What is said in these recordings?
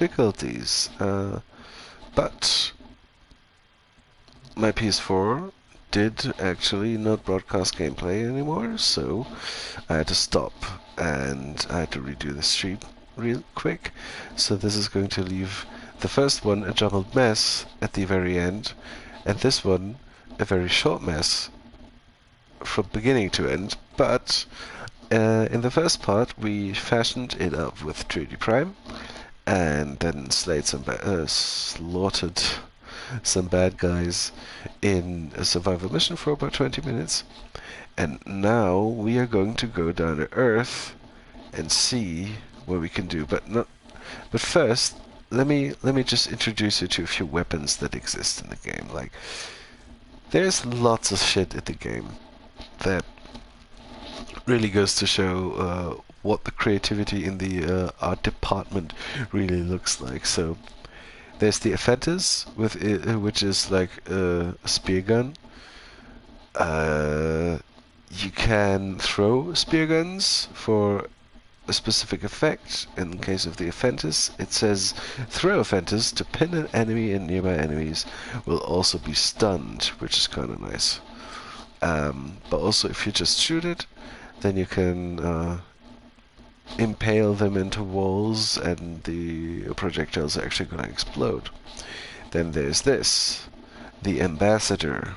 difficulties. But my PS4 did actually not broadcast gameplay anymore, so I had to stop and I had to redo the stream real quick. So this is going to leave the first one a jumbled mess at the very end, and this one a very short mess from beginning to end. But in the first part, we fashioned it up with 3D Prime, and then slaughtered some bad guys in a survival mission for about 20 minutes. And now we are going to go down to Earth and see what we can do. But first, let me just introduce you to a few weapons that exist in the game. Like, there's lots of shit in the game that really goes to show what the creativity in the art department really looks like. So there's the Offenders, which is like a spear gun. You can throw spear guns for a specific effect. In the case of the Offenders, it says throw Offenders to pin an enemy, and nearby enemies will also be stunned, which is kind of nice. But also, if you just shoot it, then you can impale them into walls, and the projectiles are actually going to explode. Then there's this, the Ambassador.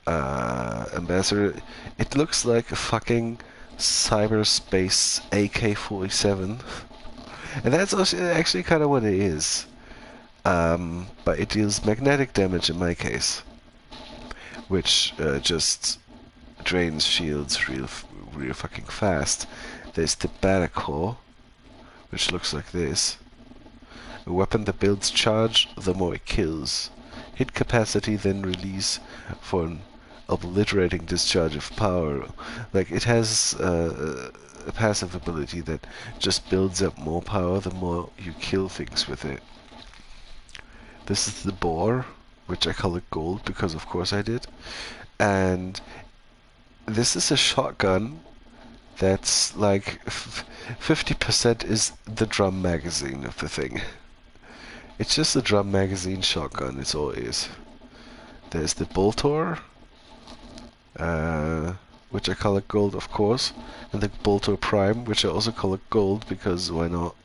Ambassador, it looks like a fucking cyberspace AK-47, and that's actually kind of what it is. But it deals magnetic damage in my case, which just drains shields real fucking fast. There's the Barracore, which looks like this. A weapon that builds charge the more it kills. Hit capacity, then release for an obliterating discharge of power. Like, it has a passive ability that just builds up more power the more you kill things with it. This is the Boar, which I call it gold because of course I did. And this is a shotgun that's like 50% is the drum magazine of the thing. It's just a drum magazine shotgun, it's all it is. There's the Boltor, which I call it gold, of course, and the Boltor Prime, which I also call it gold because why not?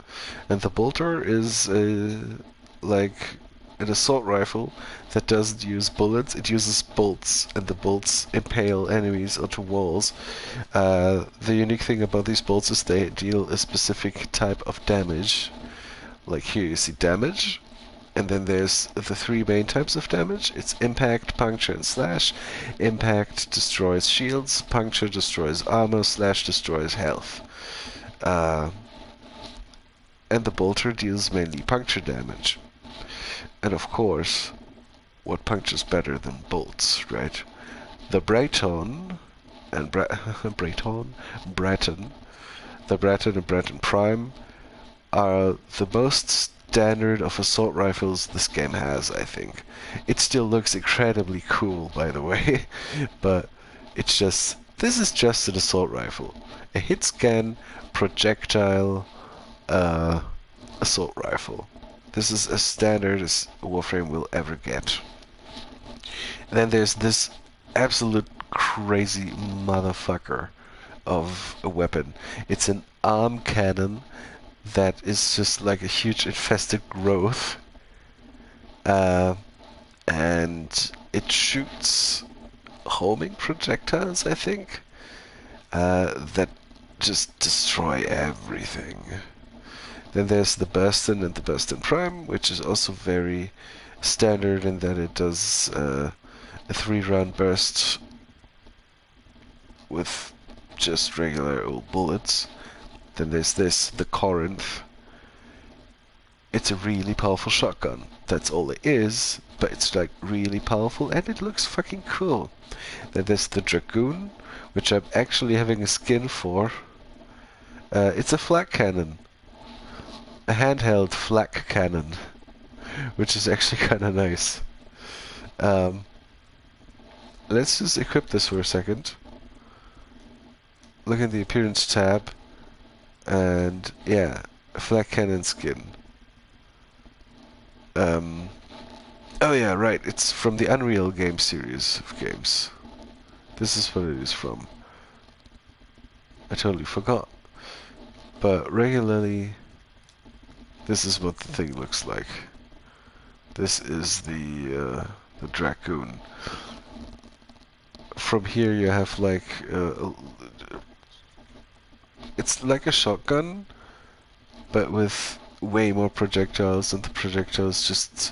And the Boltor is like an assault rifle that doesn't use bullets, it uses bolts, and the bolts impale enemies onto walls. The unique thing about these bolts is they deal a specific type of damage. Like here you see damage, and then there's the three main types of damage. It's impact, puncture, and slash. Impact destroys shields, puncture destroys armor, slash destroys health. And the bolter deals mainly puncture damage. And of course, what punctures better than bolts, right? The Breton and Breton, the Breton and Breton Prime are the most standard of assault rifles this game has, I think. It still looks incredibly cool, by the way, but it's just, this is just an assault rifle. A hit scan projectile assault rifle. This is as standard as Warframe will ever get. And then there's this absolute crazy motherfucker of a weapon. It's an arm cannon that is just like a huge infested growth. And it shoots homing projectiles, I think, that just destroy everything. Then there's the Burston and the Burston Prime, which is also very standard in that it does a 3-round burst with just regular old bullets. Then there's this, the Corinth. It's a really powerful shotgun. That's all it is, but it's like really powerful and it looks fucking cool. Then there's the Dragoon, which I'm actually having a skin for. It's a flak cannon. A handheld flak cannon, which is actually kind of nice. Let's just equip this for a second. Look at the appearance tab, and yeah, a flak cannon skin. Um, oh yeah, right. It's from the Unreal game series of games. This is what it is from. I totally forgot. But regularly, this is what the thing looks like. This is the Dragoon. From here you have like it's like a shotgun, but with way more projectiles, and the projectiles just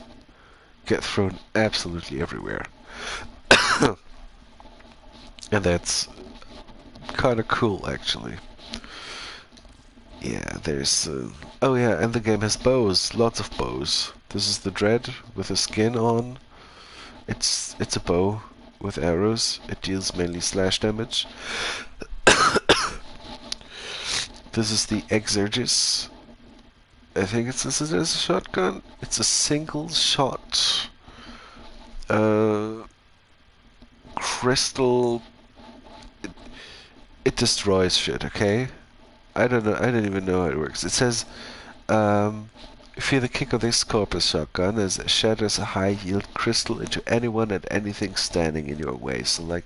get thrown absolutely everywhere. And that's kind of cool, actually. Yeah, there's... oh yeah, and the game has bows. Lots of bows. This is the Dread with a skin on. It's a bow with arrows. It deals mainly slash damage. This is the Exergis. I think it's listed as a shotgun. It's a single shot crystal. It destroys shit, okay? I don't know. I don't even know how it works. It says, feel the kick of this Corpus shotgun as it shatters a high-yield crystal into anyone and anything standing in your way. So, like,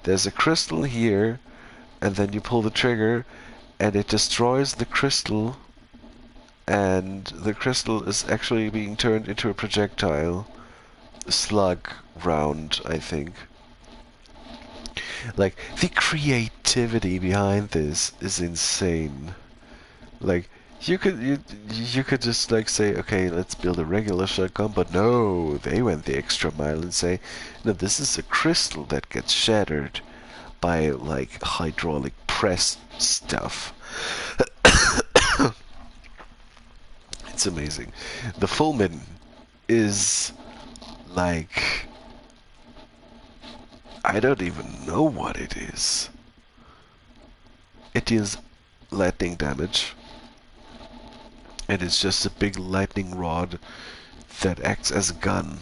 there's a crystal here, and then you pull the trigger, and it destroys the crystal, and the crystal is actually being turned into a projectile. Slug round, I think. Like, the creativity behind this is insane. Like, you could just like say, okay, let's build a regular shotgun, but no, they went the extra mile and say, no, this is a crystal that gets shattered by like hydraulic press stuff. It's amazing. The Fulmin is like, I don't even know what it is. It deals lightning damage. And it's just a big lightning rod that acts as a gun,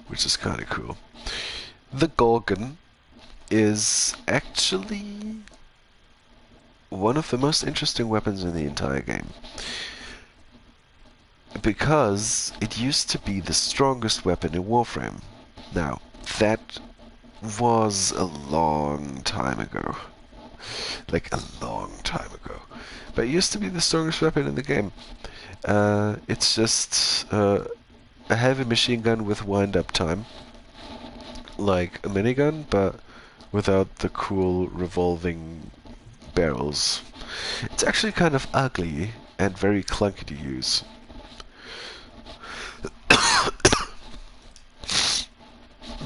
which is kind of cool. The Gorgon is actually one of the most interesting weapons in the entire game, because it used to be the strongest weapon in Warframe. Now, that was a long time ago. Like, a long time ago. But it used to be the strongest weapon in the game. It's just a heavy machine gun with wind-up time. Like a minigun, but without the cool revolving barrels. It's actually kind of ugly and very clunky to use.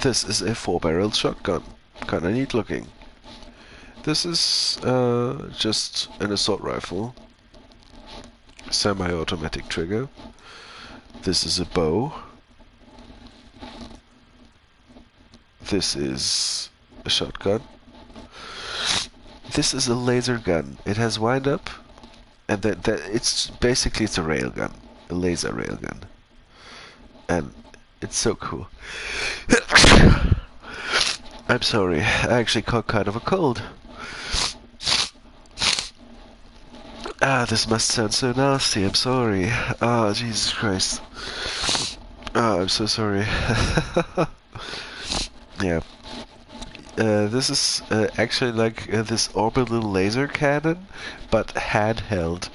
This is a 4-barreled shotgun. Kinda neat looking. This is just an assault rifle. Semi-automatic trigger. This is a bow. This is a shotgun. This is a laser gun. It has wind up, and that it's basically a railgun, a laser railgun, and it's so cool. I'm sorry, I actually caught kind of a cold. Ah, this must sound so nasty. I'm sorry. Ah, Jesus Christ. Ah, I'm so sorry. Yeah. This is actually like this orbital laser cannon, but handheld.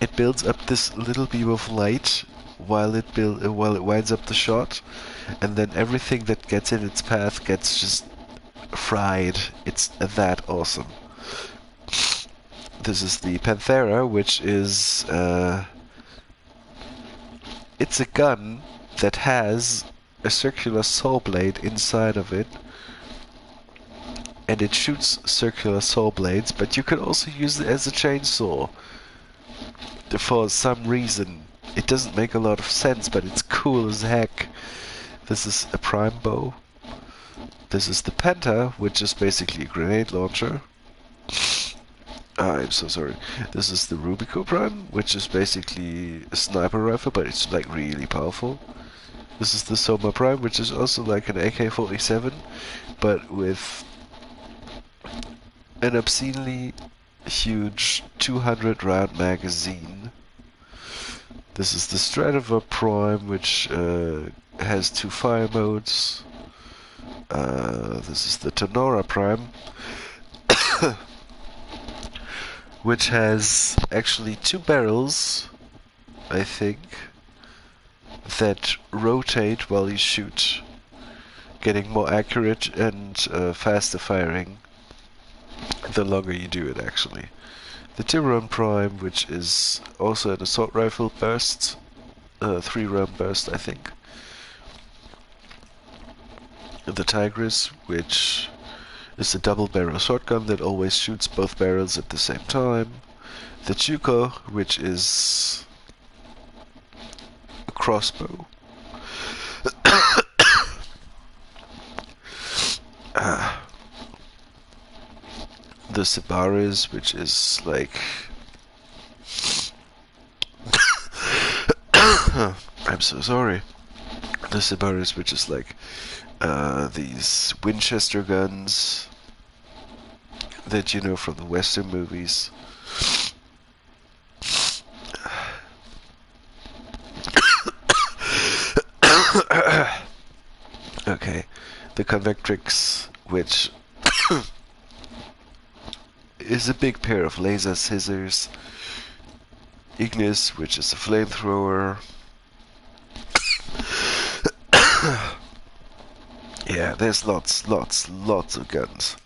It builds up this little beam of light while it winds up the shot, and then everything that gets in its path gets just fried. It's that awesome. This is the Panthera, which is it's a gun that has a circular saw blade inside of it, and it shoots circular saw blades, but you can also use it as a chainsaw. For some reason, it doesn't make a lot of sense, but it's cool as heck. This is a prime bow. This is the Penta, which is basically a grenade launcher. I'm so sorry. This is the Rubico Prime, which is basically a sniper rifle, but it's like really powerful. This is the Soma Prime, which is also like an AK-47, but with an obscenely huge 200 round magazine. This is the Stradivar Prime, which has 2 fire modes. This is the Tenora Prime, which has actually 2 barrels, I think, that rotate while you shoot, getting more accurate and faster firing the longer you do it, actually. The Tiburon Prime, which is also an assault rifle burst, 3-round burst, I think. The Tigris, which is a double-barrel shotgun that always shoots both barrels at the same time. The Chuko, which is a crossbow. The Sibaris, which is like... I'm so sorry. The Sibaris, which is like these Winchester guns that you know from the Western movies. Okay, the Convectrix, which is a big pair of laser scissors. Ignis, which is a flamethrower. Yeah, there's lots of guns.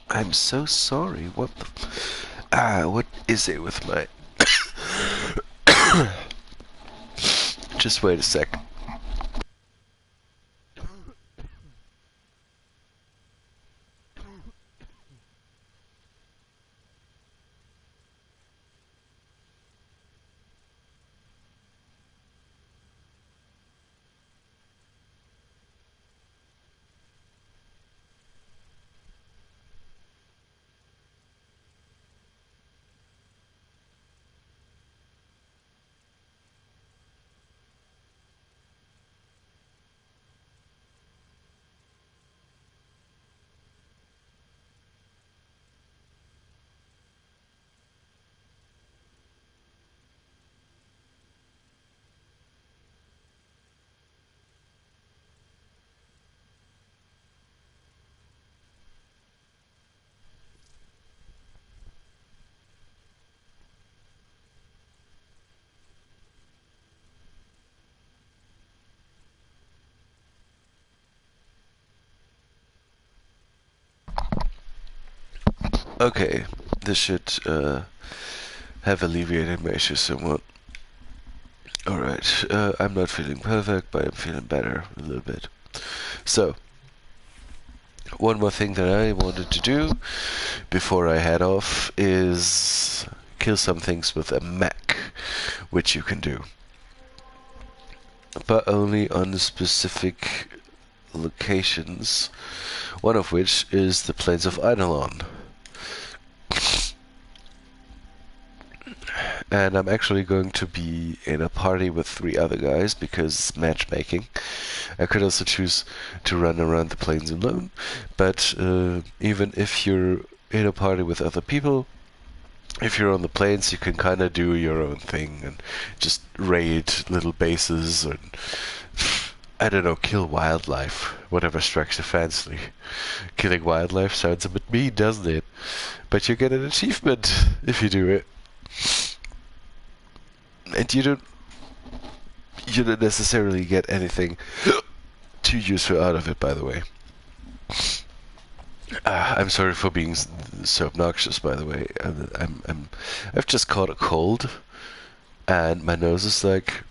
I'm so sorry. What is it with my... Just wait a sec. Okay, this should have alleviated my issues somewhat. Alright, I'm not feeling perfect, but I'm feeling better a little bit. So, one more thing that I wanted to do before I head off is kill some things with a mech, which you can do, but only on specific locations, one of which is the Plains of Eidolon. And I'm actually going to be in a party with 3 other guys because matchmaking. I could also choose to run around the plains alone, but even if you're in a party with other people, if you're on the plains, you can kind of do your own thing and just raid little bases and, I don't know, kill wildlife, whatever strikes your fancy. Killing wildlife sounds a bit mean, doesn't it? But you get an achievement if you do it. And you don't necessarily get anything too useful out of it, by the way. I'm sorry for being so obnoxious, by the way. I've just caught a cold, and my nose is like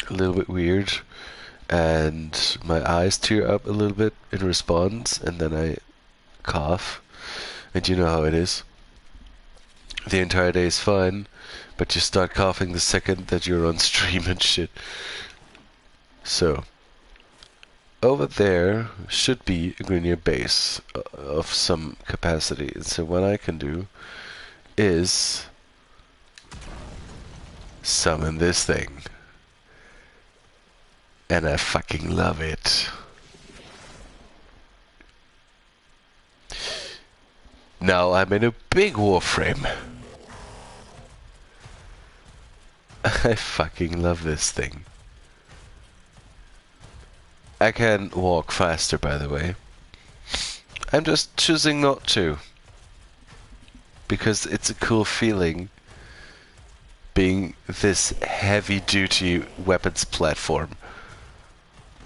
a little bit weird, and my eyes tear up a little bit in response, and then I cough, and you know how it is. The entire day is fine, but you start coughing the second that you're on stream and shit. So, over there should be a Grenier base of some capacity. And so what I can do is summon this thing. And I fucking love it. Now I'm in a big Warframe. I fucking love this thing. I can walk faster, by the way. I'm just choosing not to. Because it's a cool feeling being this heavy-duty weapons platform.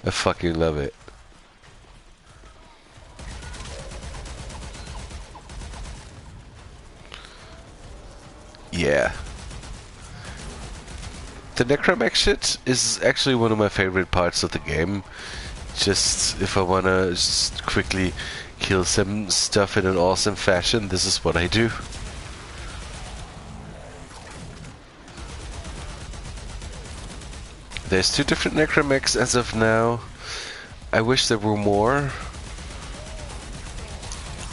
I fucking love it. Yeah. The necromech shit is actually one of my favorite parts of the game. Just, if I wanna just quickly kill some stuff in an awesome fashion, this is what I do. There's 2 different necromechs as of now. I wish there were more.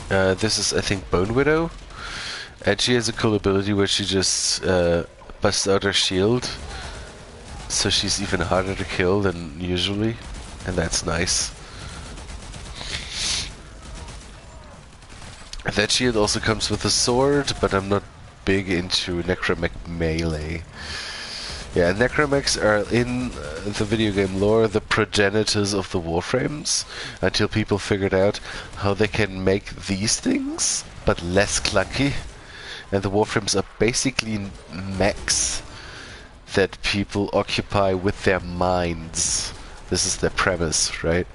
This is, I think, Bone Widow. And she has a cool ability where she just busts out her shield. So she's even harder to kill than usually. And that's nice. That shield also comes with a sword, but I'm not big into necromech melee. Yeah, necromechs are in the video game lore the progenitors of the Warframes, until people figured out how they can make these things, but less clunky. And the Warframes are basically mechs that people occupy with their minds. This is their premise, right?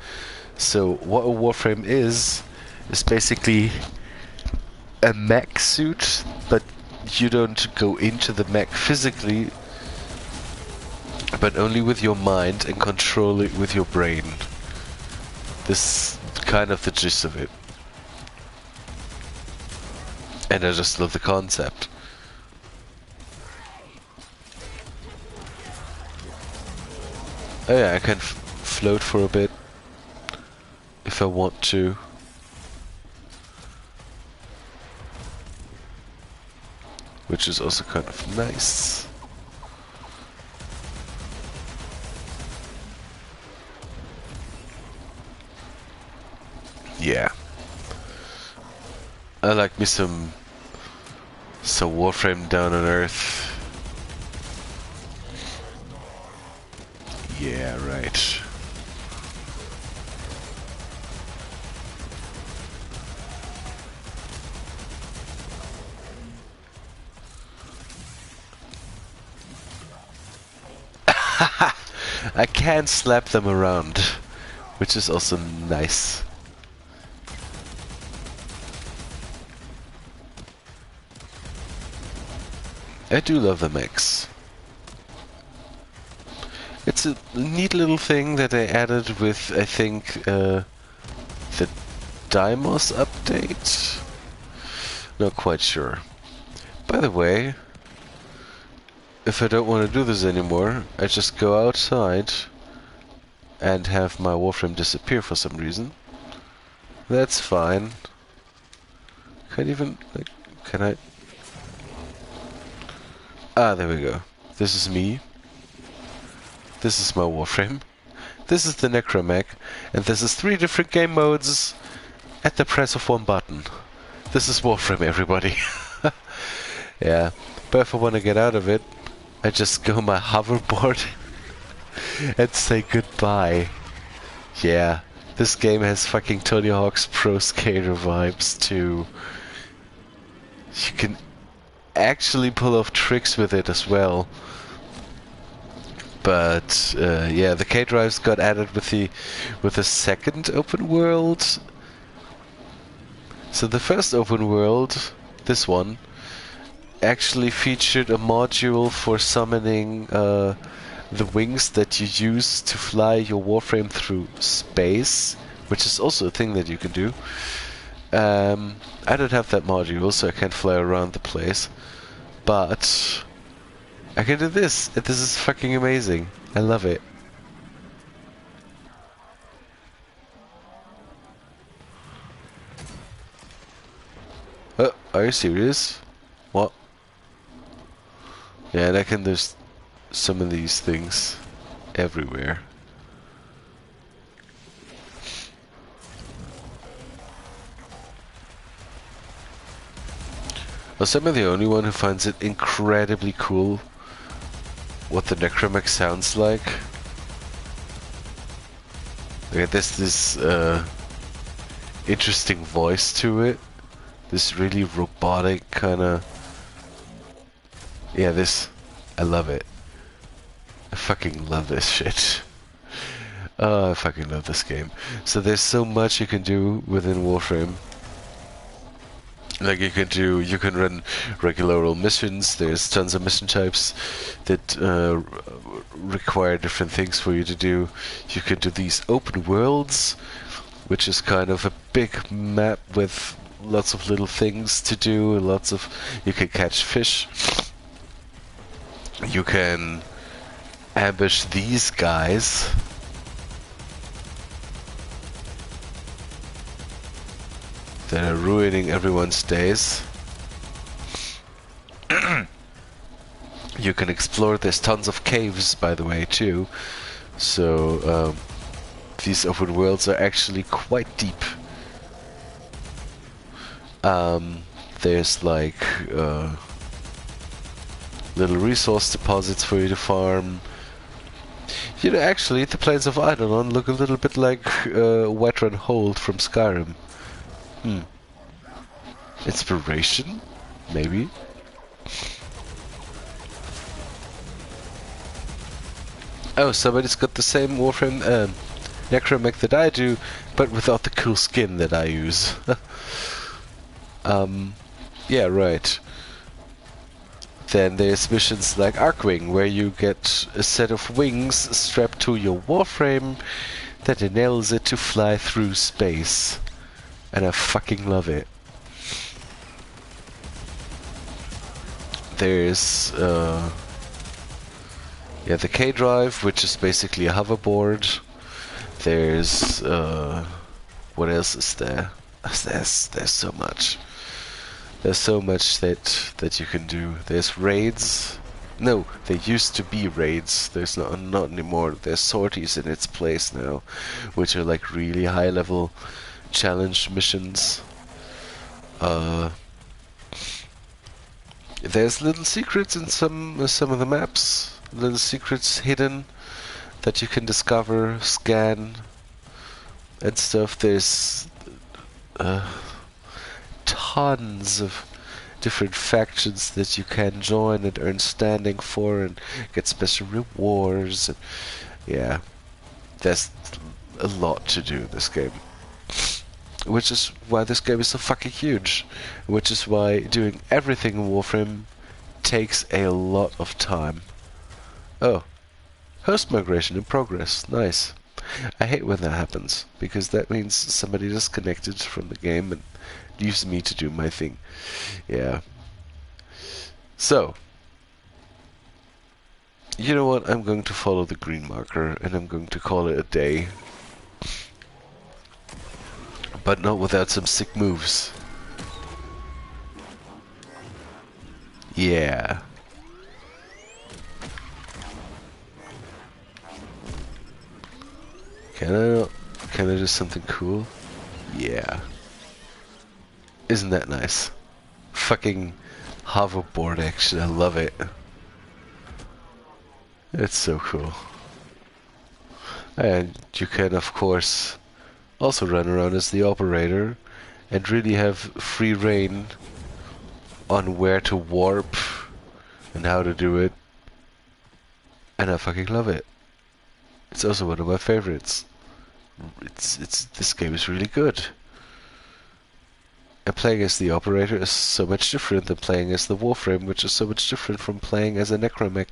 So what a Warframe is basically a mech suit, but you don't go into the mech physically, but only with your mind and control it with your brain. This is kind of the gist of it. And I just love the concept. Oh yeah, I can float for a bit if I want to. Which is also kind of nice. Yeah. I like me some Warframe down on Earth. Yeah, right. I can slap them around, which is also nice. I do love the mechs. It's a neat little thing that they added with, I think, the Deimos update? Not quite sure. By the way, if I don't want to do this anymore, I just go outside and have my Warframe disappear for some reason. That's fine. Can't even, like, can I? Ah, there we go. This is me. This is my Warframe. This is the necromech. And this is 3 different game modes at the press of 1 button. This is Warframe, everybody. Yeah. But if I want to get out of it, I just go on my hoverboard and say goodbye. Yeah. This game has fucking Tony Hawk's Pro Skater vibes too. You can actually pull off tricks with it as well. But yeah, the K-drives got added with the second open world. So the first open world, this one, actually featured a module for summoning the wings that you use to fly your Warframe through space, which is also a thing that you can do. I don't have that module, so I can't fly around the place. But I can do this. This is fucking amazing. I love it. Oh, are you serious? What? Yeah, and I can just summon these things everywhere. Also, am I the only one who finds it incredibly cool what the necromech sounds like? Like, there's this interesting voice to it. This really robotic kind of... Yeah, this... I love it. I fucking love this shit. Oh, I fucking love this game. So there's so much you can do within Warframe. Like you can run regular old missions. There's tons of mission types that require different things for you to do. You can do these open worlds, which is kind of a big map with lots of little things to do. You can catch fish. You can ambush these guys. That are ruining everyone's days. You can explore. There's tons of caves, by the way, too. So these open worlds are actually quite deep. There's like little resource deposits for you to farm. You know, actually, the Plains of Eidolon look a little bit like Wetrun Hold from Skyrim. Inspiration? Maybe? Oh, somebody's got the same Warframe necromech that I do, but without the cool skin that I use. Yeah, right. Then there's missions like Arcwing, where you get a set of wings strapped to your Warframe that enables it to fly through space. And I fucking love it. There's yeah, the K-Drive, which is basically a hoverboard. There's what else is there? There's so much. There's so much that you can do. There's raids. No, there used to be raids. There's not anymore. There's sorties in its place now, which are like really high level challenge missions. There's little secrets in some of the maps. Little secrets hidden that you can discover, scan, and stuff. There's tons of different factions that you can join and earn standing for and get special rewards. And yeah, there's a lot to do in this game. Which is why this game is so fucking huge. Which is why doing everything in Warframe takes a lot of time. Oh. Host migration in progress. Nice. I hate when that happens, because that means somebody disconnected from the game and leaves me to do my thing. Yeah. So. You know what? I'm going to follow the green marker, and I'm going to call it a day. But not without some sick moves. Yeah. Can I do something cool? Yeah. Isn't that nice? Fucking hoverboard action, I love it. It's so cool. And you can, of course, also run around as the operator and really have free reign on where to warp and how to do it. And I fucking love it. It's also one of my favorites. This game is really good. And playing as the operator is so much different than playing as the Warframe, which is so much different from playing as a necromech.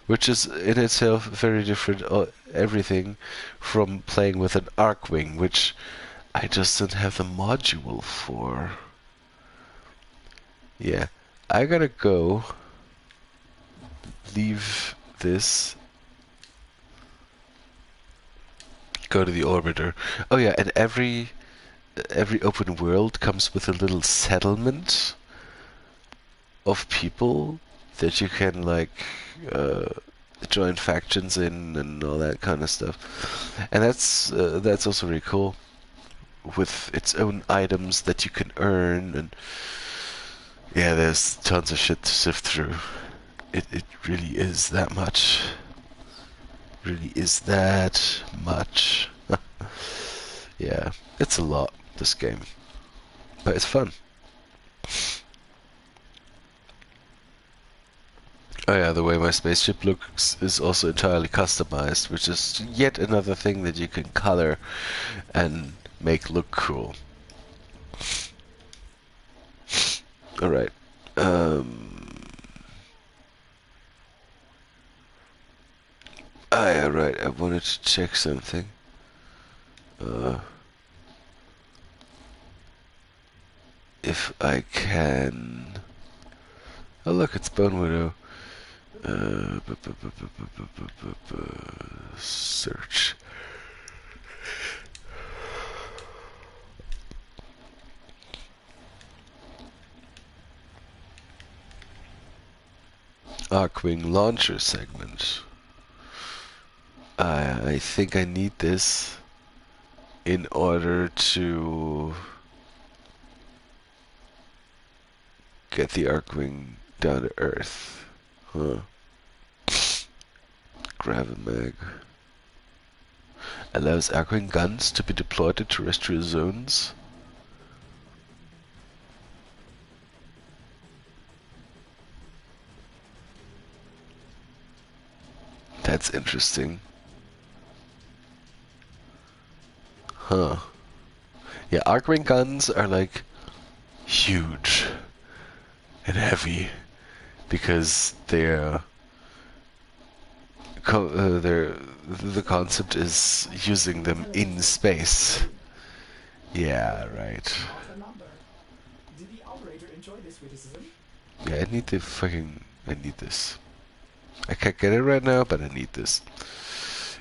Which is in itself very different, everything from playing with an Arcwing, which I just don't have the module for. Yeah, I gotta go leave this, go to the orbiter. Oh yeah, and every open world comes with a little settlement of people that you can like join factions in and all that kind of stuff, and that's also really cool, with its own items that you can earn, and Yeah, there's tons of shit to sift through. It really is that much. Really is that much. Yeah, it's a lot, this game. But it's fun. Oh yeah, the way my spaceship looks is also entirely customized, which is yet another thing that you can color and make look cool. Alright. Yeah, right, I wanted to check something. If I can... Oh look, it's Bone Widow. Search. Arcwing launcher segment. I think I need this in order to get the Arcwing down to Earth. Huh. Gravimag. Allows Arcwing guns to be deployed to terrestrial zones. That's interesting. Huh. Yeah, Arcwing guns are like huge and heavy because the concept is using them in space. Yeah, right. Did the operator enjoy this witticism? Yeah, I need this. I can't get it right now, but I need this.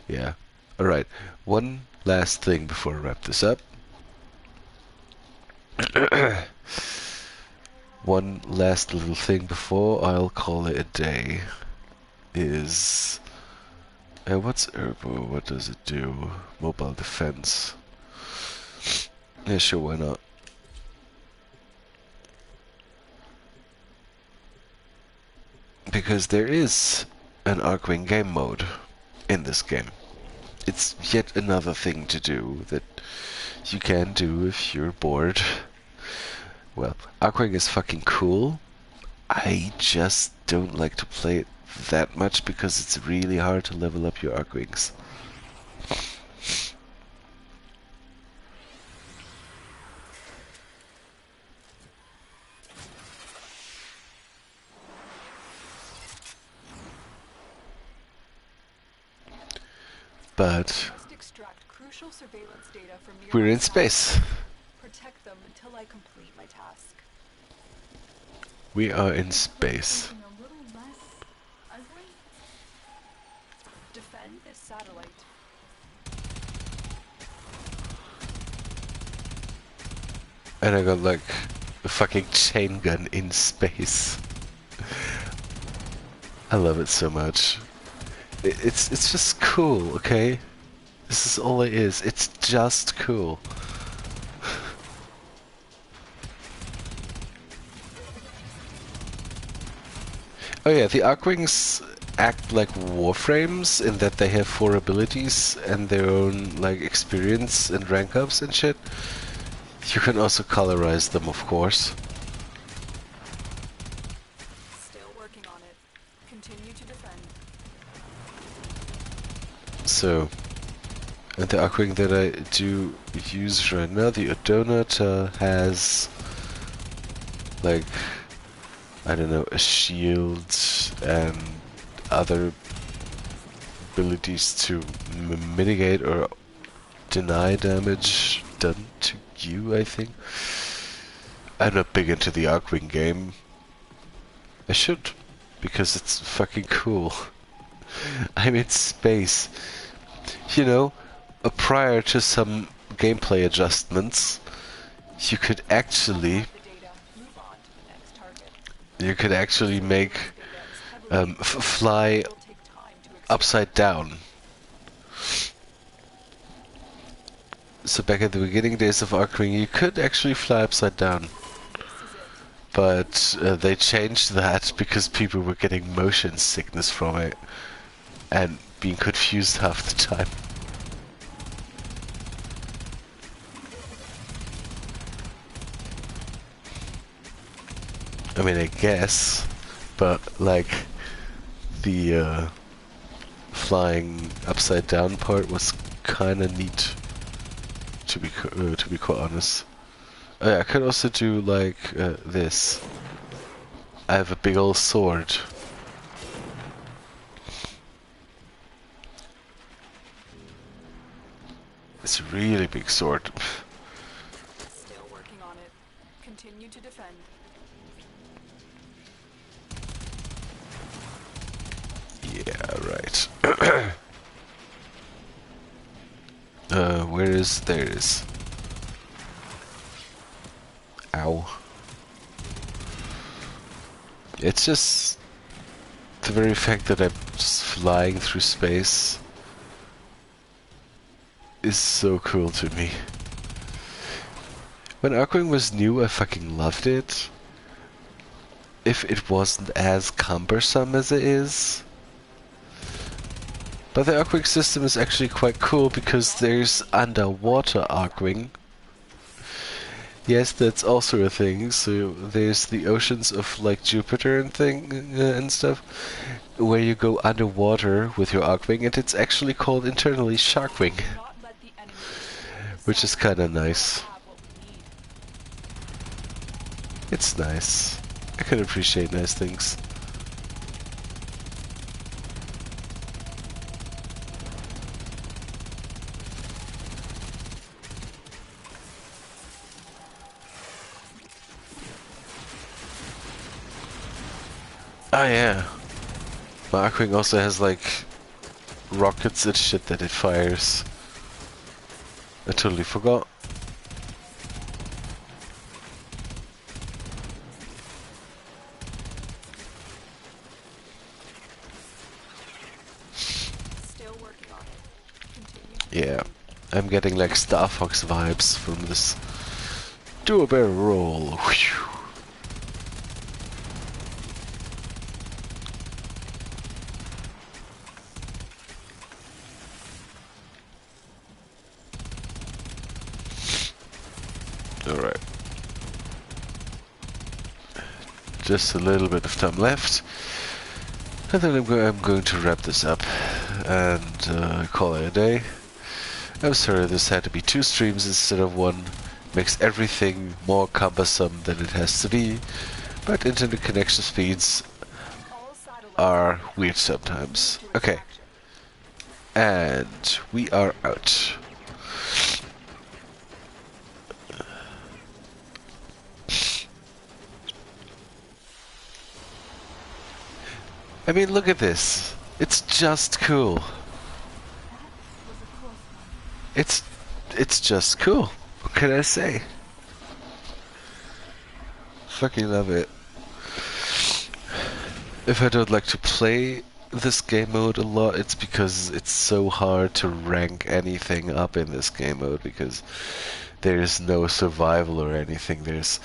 Yeah. Alright, one last thing before I wrap this up. One last little thing before I'll call it a day is... what's Herbo? What does it do? Mobile defense. Yeah, sure, why not? Because there is an Arcwing game mode in this game. It's yet another thing to do that you can do if you're bored. Well, Arcwing is fucking cool. I just don't like to play it that much because it's really hard to level up your Arcwings. But we're in space. Protect them until I complete my task. We are in space. Defend this satellite. And I got like a fucking chain gun in space. I love it so much. It's just cool, okay? This is all it is. It's just cool. Oh yeah, the Arcwings act like Warframes in that they have 4 abilities and their own like experience and rank ups and shit. You can also colorize them, of course. Still working on it. Continue to defend. So, and the Arcwing that I do use right now, the Odonata, has like, I don't know, a shield and other abilities to mitigate or deny damage done to you, I think. I'm not big into the Arcwing game. I should, because it's fucking cool. I'm in space. You know, prior to some gameplay adjustments, you could actually make fly upside down. So back at the beginning days of Arcwing, you could actually fly upside down. but they changed that because people were getting motion sickness from it and being confused half the time. I mean, I guess, but like the flying upside down part was kind of neat, to be quite honest. Oh, yeah, I could also do like this. I have a big old sword. It's a really big sword. Still working on it. Continue to defend. Yeah, right. Where is... There it is. Ow. It's just the very fact that I'm just flying through space is so cool to me. When Arkwing was new, I fucking loved it. If it wasn't as cumbersome as it is. But the Arkwing system is actually quite cool because there's underwater Arkwing. Yes, that's also a thing. So there's the oceans of like Jupiter and stuff, where you go underwater with your Arkwing, and it's actually called internally Sharkwing, Not let the enemy which is kind of nice. have what we need. It's nice. I can appreciate nice things. Oh yeah. My Arkwing also has like rockets and shit that it fires. I totally forgot. Still working on it. Continue to Yeah. I'm getting like Star Fox vibes from this. Do a barrel roll. Whew. Alright. Just a little bit of time left. And then I'm going to wrap this up and call it a day. I'm sorry this had to be 2 streams instead of 1. Makes everything more cumbersome than it has to be. But internet connection speeds all satellites are weird sometimes. to Okay. extraction. And we are out. I mean, look at this. It's just cool. It's just cool. What can I say? Fucking love it. If I don't like to play this game mode a lot, it's because it's so hard to rank anything up in this game mode because there's no survival or anything. There's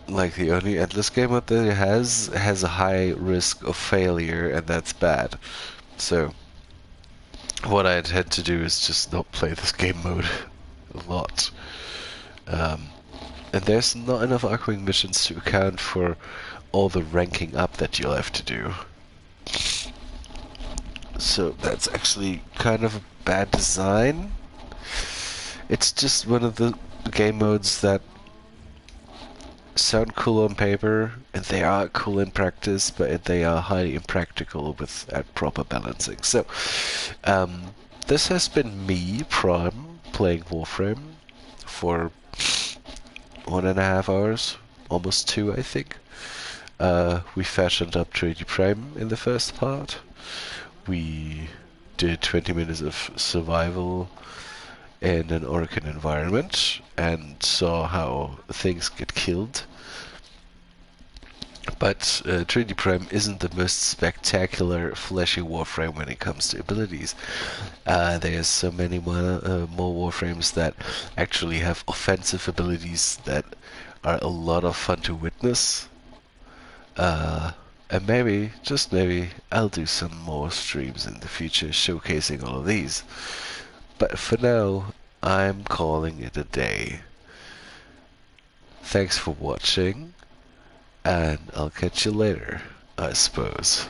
like the only endless game mode that it has a high risk of failure, and that's bad. So what I intend to do is just not play this game mode a lot. And there's not enough Arkwing missions to account for all the ranking up that you'll have to do. So that's actually kind of a bad design. It's just one of the game modes that sound cool on paper, and they are cool in practice, but they are highly impractical with proper balancing. So, this has been me, Prime, playing Warframe for 1.5 hours, almost 2, I think. We fashioned up 3D Prime in the first part. We did 20 minutes of survival in an Orcan environment and saw how things get killed. But 3D Prime isn't the most spectacular, flashy Warframe when it comes to abilities. There's so many more Warframes that actually have offensive abilities that are a lot of fun to witness. Uh, and maybe, just maybe, I'll do some more streams in the future showcasing all of these. But for now, I'm calling it a day. Thanks for watching, and I'll catch you later, I suppose.